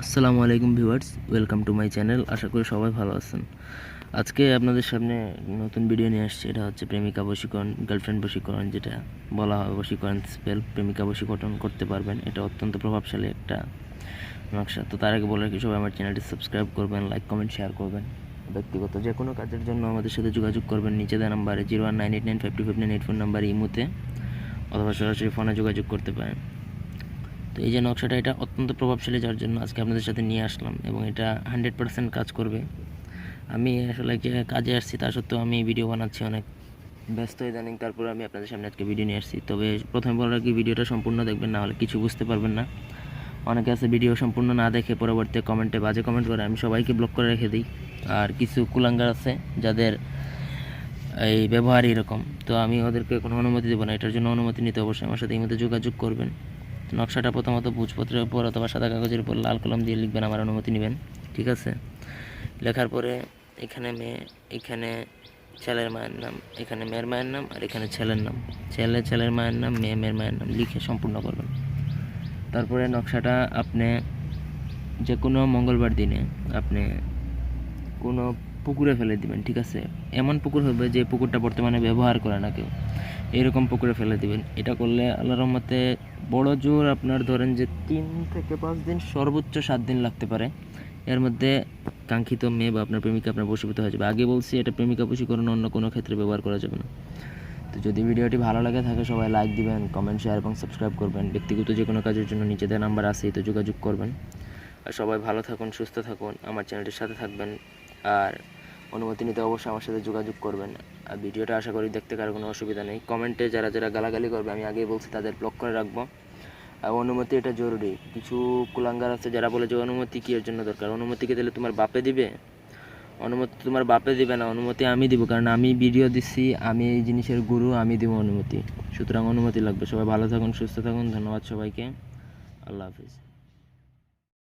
আসসালামু আলাইকুম viewers, welcome to my channel. আশা করি সবাই ভালো আছেন। আজকে আপনাদের সামনে নতুন ভিডিও নিয়ে আসছি। এটা হচ্ছে প্রেমিকা বশীকরণ, গার্লফ্রেন্ড বশীকরণ, যেটা বলা হয় বশীকরণ স্পেল। প্রেমিকা বশীকরণ করতে পারবেন, এটা অত্যন্ত প্রভাবশালী একটা নকশা। তো তার আগে বলে রাখি, সবাই আমার চ্যানেলটি সাবস্ক্রাইব করবেন, লাইক কমেন্ট শেয়ার করবেন। ব্যক্তিগত যে কোনো কাজের জন্য আমাদের সাথে যোগাযোগ করবেন নিচে দেওয়া নাম্বারে 0198952598 ফোন নাম্বারে ইমোতে অথবা সরাসরি ফোনে যোগাযোগ করতে পারেন। তো এই যে নকশাটা, এটা অত্যন্ত প্রভাবশালী, যার জন্য আজকে আপনাদের সাথে নিয়ে আসলাম এবং এটা 100% কাজ করবে। আমি আসলে যে কাজে আসছি তা সত্ত্বেও আমি ভিডিও বানাচ্ছি, অনেক ব্যস্ত ইদানিং, তারপরে আমি আপনাদের সামনে আজকে ভিডিও নিয়ে আসছি। তবে প্রথমে বলার রাখি, ভিডিওটা সম্পূর্ণ দেখবেন, না হলে কিছু বুঝতে পারবেন না। অনেকে আছে ভিডিও সম্পূর্ণ না দেখে পরবর্তীতে কমেন্টে বাজে কমেন্ট করে, আমি সবাইকে ব্লক করে রেখে দিই। আর কিছু কুলাঙ্গার আছে যাদের এই ব্যবহার এরকম, তো আমি ওদেরকে কোনো অনুমতি দেবো না। এটার জন্য অনুমতি নিতে অবশ্যই আমার সাথে এই মধ্যে যোগাযোগ করবেন। নকশাটা প্রথমত ভোজপত্রের উপর অথবা সাদা কাগজের উপর লাল কলম দিয়ে লিখবেন, আমার অনুমতি নেবেন, ঠিক আছে? লেখার পরে এখানে মেয়ে, এখানে ছেলের মায়ের নাম, এখানে মেয়ের মায়ের নাম, আর এখানে ছেলের নাম, ছেলের মায়ের নাম, মেয়ের মায়ের নাম লিখে সম্পূর্ণ করবেন। তারপরে নকশাটা আপনি যে কোনো মঙ্গলবার দিনে আপনি কোনো পুকুরে ফেলে দিবেন, ঠিক আছে? এমন পুকুর হবে যে পুকুরটা বর্তমানে ব্যবহার করে না কেউ, এরকম পুকুরে ফেলে দিবেন। এটা করলে আল্লাহর রহমতে বড় জোর আপনার ধরেন যে 3 থেকে 5 দিন, সর্বোচ্চ 7 দিন লাগতে পারে। এর মধ্যে কাঙ্ক্ষিত মেয়ে বা আপনার প্রেমিকা আপনার বশীভূত হয়ে যাবে। আগে বলছি, এটা প্রেমিকা বশীকরণ অন্য কোনো ক্ষেত্রে ব্যবহার করা যাবে না। তো যদি ভিডিওটি ভালো লাগে থাকে, সবাই লাইক দিবেন, কমেন্ট শেয়ার এবং সাবস্ক্রাইব করবেন। ব্যক্তিগত যে কোনো কাজের জন্য নিচে দেওয়া নাম্বার আছেই, তো যোগাযোগ করবেন। আর সবাই ভালো থাকুন, সুস্থ থাকুন, আমার চ্যানেলটির সাথে থাকবেন। আর অনুমতি নিতে অবশ্যই আমার সাথে যোগাযোগ করবেন। আর ভিডিওটা আশা করি দেখতে কারো কোনো অসুবিধা নেই। কমেন্টে যারা যারা গালাগালি করবে, আমি আগেই বলছি, তাদের ব্লক করে রাখবো। আর অনুমতি এটা জরুরি। কিছু কুলাঙ্গার আছে যারা বলে যে অনুমতি কী এর জন্য দরকার, অনুমতিকে দিলে তোমার বাপে দিবে? অনুমতি তোমার বাপে দিবে না, অনুমতি আমি দিব, কারণ আমি ভিডিও দিচ্ছি, আমি এই জিনিসের গুরু, আমি দিব অনুমতি। সুতরাং অনুমতি লাগবে। সবাই ভালো থাকুন, সুস্থ থাকুন, ধন্যবাদ সবাইকে, আল্লাহ হাফিজ।